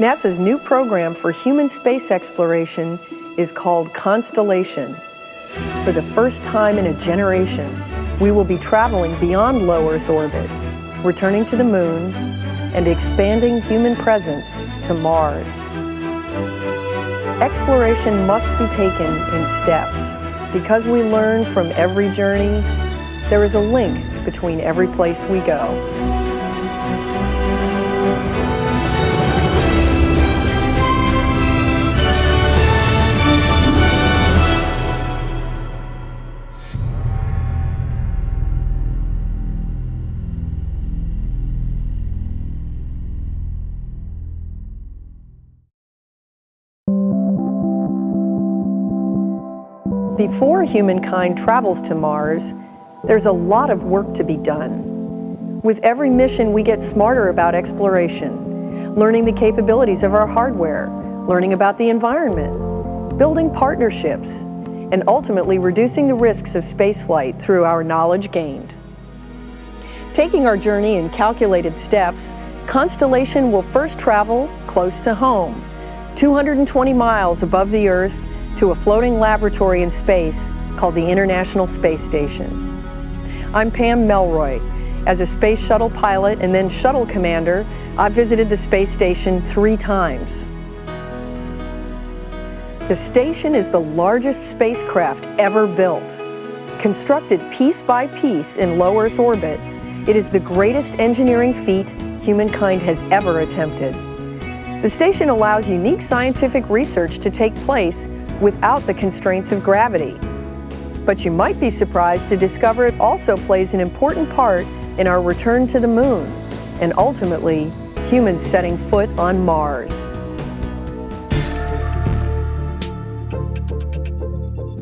NASA's new program for human space exploration is called Constellation. For the first time in a generation, we will be traveling beyond low Earth orbit, returning to the Moon, and expanding human presence to Mars. Exploration must be taken in steps. Because we learn from every journey, there is a link between every place we go. Before humankind travels to Mars, there's a lot of work to be done. With every mission, we get smarter about exploration, learning the capabilities of our hardware, learning about the environment, building partnerships, and ultimately reducing the risks of spaceflight through our knowledge gained. Taking our journey in calculated steps, Constellation will first travel close to home, 220 miles above the Earth, to a floating laboratory in space called the International Space Station. I'm Pam Melroy. As a space shuttle pilot and then shuttle commander, I've visited the space station 3 times. The station is the largest spacecraft ever built. Constructed piece by piece in low Earth orbit, it is the greatest engineering feat humankind has ever attempted. The station allows unique scientific research to take place without the constraints of gravity. But you might be surprised to discover it also plays an important part in our return to the Moon, and ultimately, humans setting foot on Mars.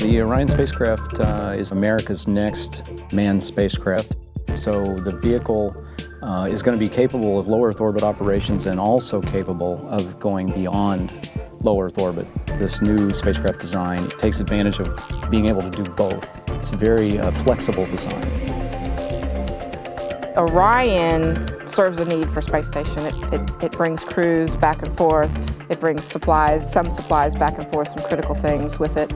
The Orion spacecraft is America's next manned spacecraft. So the vehicle is going to be capable of low Earth orbit operations and also capable of going beyond low Earth orbit. This new spacecraft design takes advantage of being able to do both. It's a very flexible design. Orion serves a need for space station. It brings crews back and forth. It brings supplies, some supplies back and forth, some critical things with it.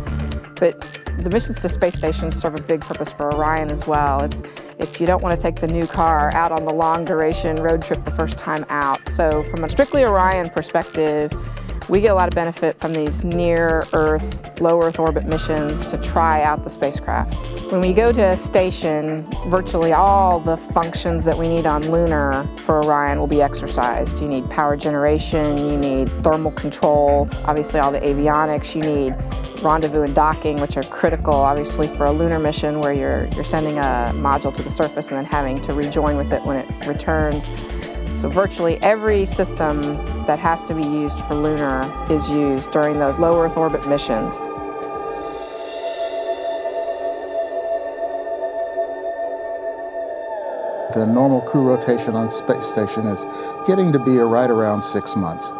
But the missions to space stations serve a big purpose for Orion as well. It's you don't want to take the new car out on the long duration road trip the first time out. So from a strictly Orion perspective, we get a lot of benefit from these near-Earth, low-Earth orbit missions to try out the spacecraft. When we go to a station, virtually all the functions that we need on lunar for Orion will be exercised. You need power generation, you need thermal control, obviously all the avionics, you need rendezvous and docking, which are critical, obviously, for a lunar mission where you're sending a module to the surface and then having to rejoin with it when it returns. So virtually every system that has to be used for lunar is used during those low Earth orbit missions. The normal crew rotation on space station is getting to be right around 6 months.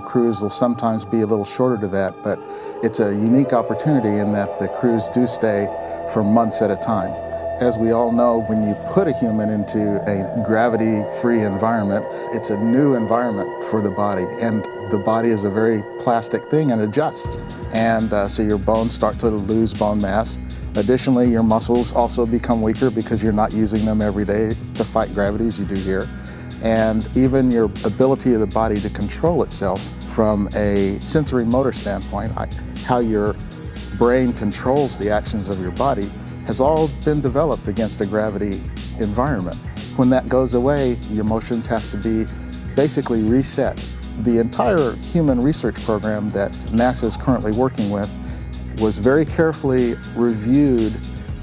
Crews will sometimes be a little shorter to that, but it's a unique opportunity in that the crews do stay for months at a time. As we all know, when you put a human into a gravity-free environment, it's a new environment for the body, and the body is a very plastic thing and adjusts. And so your bones start to lose bone mass. Additionally, your muscles also become weaker because you're not using them every day to fight gravity as you do here. And even your ability of the body to control itself from a sensory motor standpoint, how your brain controls the actions of your body, has all been developed against a gravity environment. When that goes away, your motions have to be basically reset. The entire human research program that NASA is currently working with was very carefully reviewed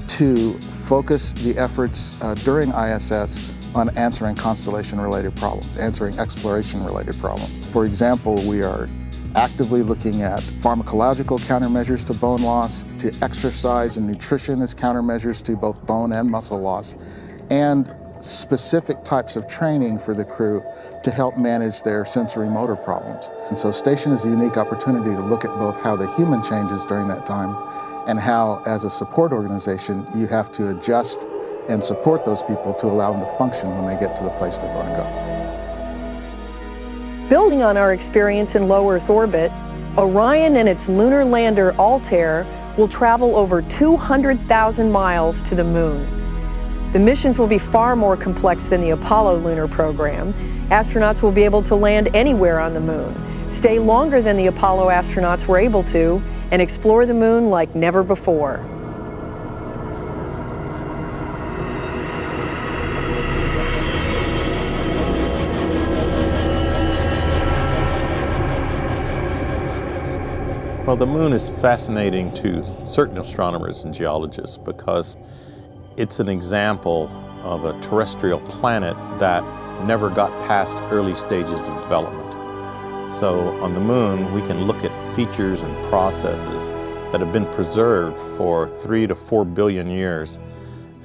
to focus the efforts during ISS on answering constellation-related problems, answering exploration-related problems. For example, we are actively looking at pharmacological countermeasures to bone loss, to exercise and nutrition as countermeasures to both bone and muscle loss, and specific types of training for the crew to help manage their sensory motor problems. And so station is a unique opportunity to look at both how the human changes during that time and how, as a support organization, you have to adjust and support those people to allow them to function when they get to the place they're going to go. Building on our experience in low Earth orbit, Orion and its lunar lander Altair will travel over 200,000 miles to the Moon. The missions will be far more complex than the Apollo lunar program. Astronauts will be able to land anywhere on the Moon, stay longer than the Apollo astronauts were able to, and explore the Moon like never before. Well, the Moon is fascinating to certain astronomers and geologists because it's an example of a terrestrial planet that never got past early stages of development. So on the Moon, we can look at features and processes that have been preserved for 3 to 4 billion years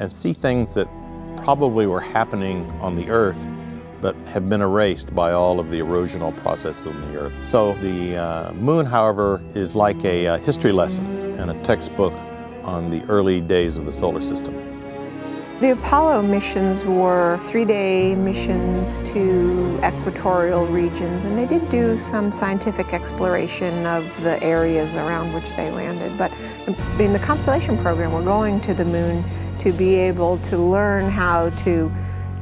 and see things that probably were happening on the Earth but have been erased by all of the erosional processes on the Earth. So the Moon, however, is like a history lesson and a textbook on the early days of the solar system. The Apollo missions were 3-day missions to equatorial regions, and they did do some scientific exploration of the areas around which they landed. But in the Constellation program, we're going to the Moon to be able to learn how to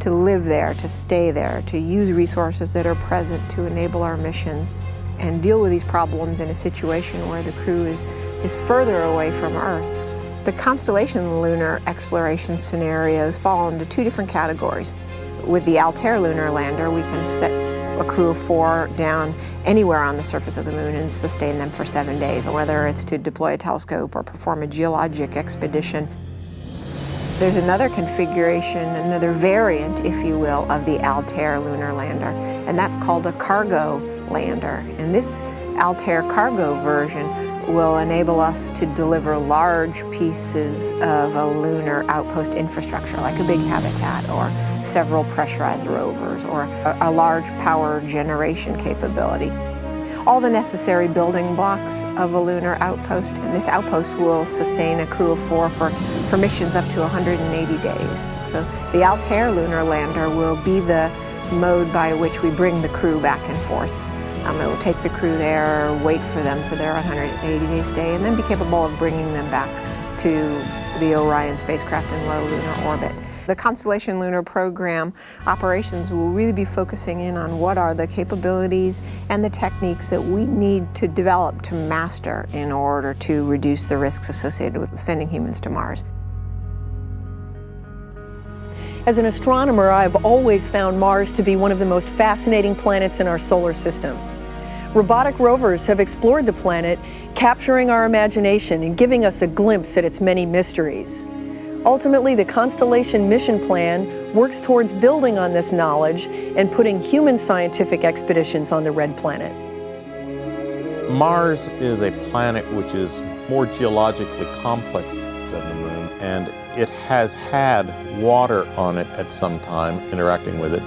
live there, to stay there, to use resources that are present to enable our missions, and deal with these problems in a situation where the crew is further away from Earth. The Constellation lunar exploration scenarios fall into 2 different categories. With the Altair lunar lander, we can set a crew of 4 down anywhere on the surface of the Moon and sustain them for 7 days, whether it's to deploy a telescope or perform a geologic expedition. There's another configuration, another variant, if you will, of the Altair lunar lander, and that's called a cargo lander. And this Altair cargo version will enable us to deliver large pieces of a lunar outpost infrastructure, like a big habitat or several pressurized rovers or a large power generation capability. All the necessary building blocks of a lunar outpost, and this outpost will sustain a crew of 4 for missions up to 180 days. So the Altair lunar lander will be the mode by which we bring the crew back and forth. It will take the crew there, wait for them for their 180-day stay, and then be capable of bringing them back to the Orion spacecraft in low lunar orbit. The Constellation Lunar Program operations will really be focusing in on what are the capabilities and the techniques that we need to develop to master in order to reduce the risks associated with sending humans to Mars. As an astronomer, I've always found Mars to be one of the most fascinating planets in our solar system. Robotic rovers have explored the planet, capturing our imagination and giving us a glimpse at its many mysteries. Ultimately, the Constellation mission plan works towards building on this knowledge and putting human scientific expeditions on the red planet. Mars is a planet which is more geologically complex than the Moon, and it has had water on it at some time, interacting with it.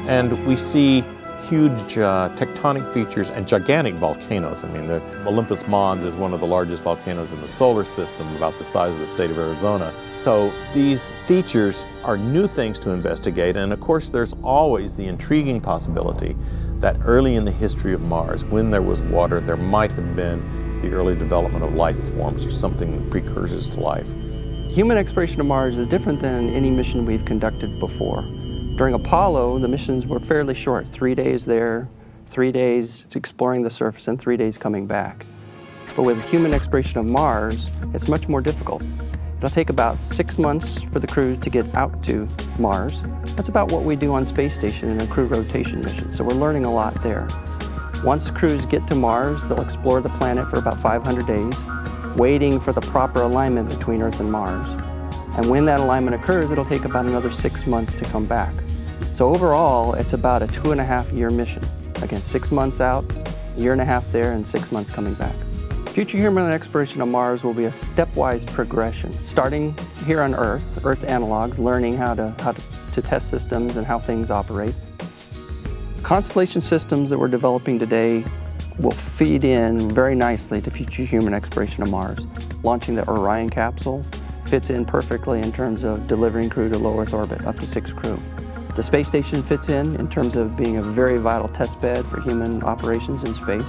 And we see huge tectonic features and gigantic volcanoes. I mean, the Olympus Mons is one of the largest volcanoes in the solar system, about the size of the state of Arizona. So these features are new things to investigate, and of course there's always the intriguing possibility that early in the history of Mars, when there was water, there might have been the early development of life forms or something precursors to life. Human exploration of Mars is different than any mission we've conducted before. During Apollo, the missions were fairly short, 3 days there, 3 days exploring the surface, and 3 days coming back. But with human exploration of Mars, it's much more difficult. It'll take about 6 months for the crew to get out to Mars. That's about what we do on Space Station in a crew rotation mission, so we're learning a lot there. Once crews get to Mars, they'll explore the planet for about 500 days, waiting for the proper alignment between Earth and Mars. And when that alignment occurs, it'll take about another 6 months to come back. So overall, it's about a 2.5-year mission. Again, 6 months out, 1.5 years there, and 6 months coming back. Future human exploration of Mars will be a stepwise progression, starting here on Earth analogs, learning how to test systems and how things operate. Constellation systems that we're developing today will feed in very nicely to future human exploration of Mars. Launching the Orion capsule fits in perfectly in terms of delivering crew to low Earth orbit, up to 6 crew. The space station fits in terms of being a very vital test bed for human operations in space.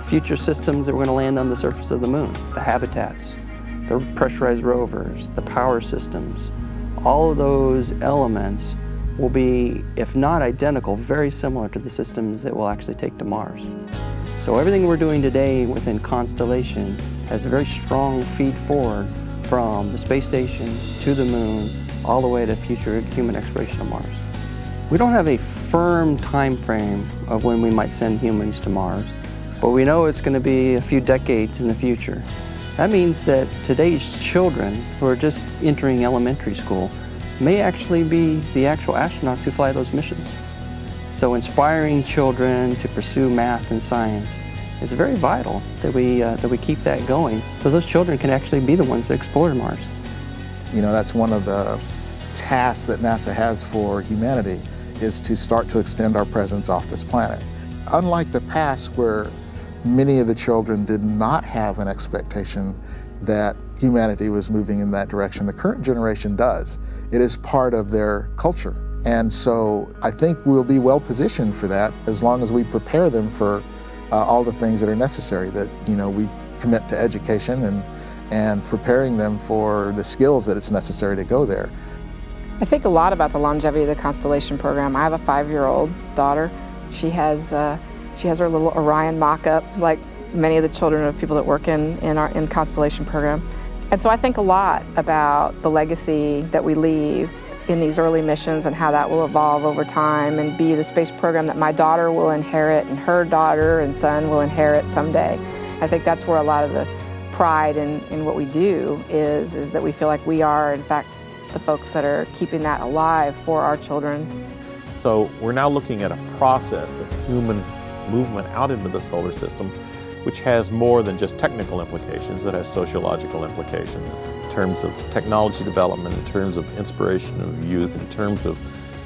Future systems that we're going to land on the surface of the moon, the habitats, the pressurized rovers, the power systems, all of those elements will be, if not identical, very similar to the systems that we'll actually take to Mars. So everything we're doing today within Constellation has a very strong feed forward from the space station to the moon, all the way to future human exploration of Mars. We don't have a firm time frame of when we might send humans to Mars, but we know it's going to be a few decades in the future. That means that today's children who are just entering elementary school may actually be the actual astronauts who fly those missions. So inspiring children to pursue math and science is very vital that we keep that going, so those children can actually be the ones that explore Mars. You know, that's one of the tasks that NASA has for humanity, is to start to extend our presence off this planet. Unlike the past, where many of the children did not have an expectation that humanity was moving in that direction, the current generation does. It is part of their culture. And so I think we'll be well positioned for that as long as we prepare them for all the things that are necessary, that, you know, we commit to education and preparing them for the skills that it's necessary to go there. I think a lot about the longevity of the Constellation program. I have a 5-year-old daughter. She has her little Orion mock-up, like many of the children of people that work in the Constellation program. And so I think a lot about the legacy that we leave in these early missions and how that will evolve over time and be the space program that my daughter will inherit and her daughter and son will inherit someday. I think that's where a lot of the pride in what we do is that we feel like we are, in fact, the folks that are keeping that alive for our children. So we're now looking at a process of human movement out into the solar system, which has more than just technical implications. It has sociological implications in terms of technology development, in terms of inspiration of youth, in terms of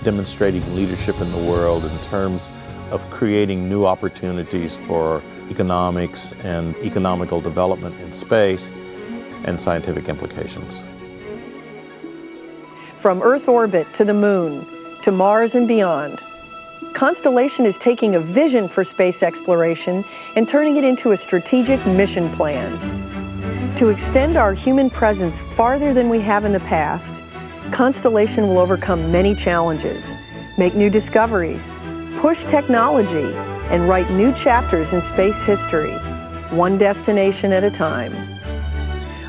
demonstrating leadership in the world, in terms of creating new opportunities for economics and economical development in space, and scientific implications. From Earth orbit to the moon, to Mars and beyond, Constellation is taking a vision for space exploration and turning it into a strategic mission plan. To extend our human presence farther than we have in the past, Constellation will overcome many challenges, make new discoveries, push technology, and write new chapters in space history, one destination at a time.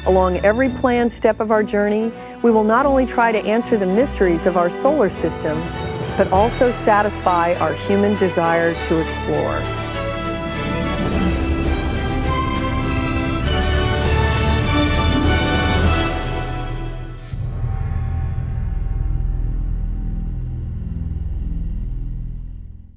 Along every planned step of our journey, we will not only try to answer the mysteries of our solar system, but also satisfy our human desire to explore.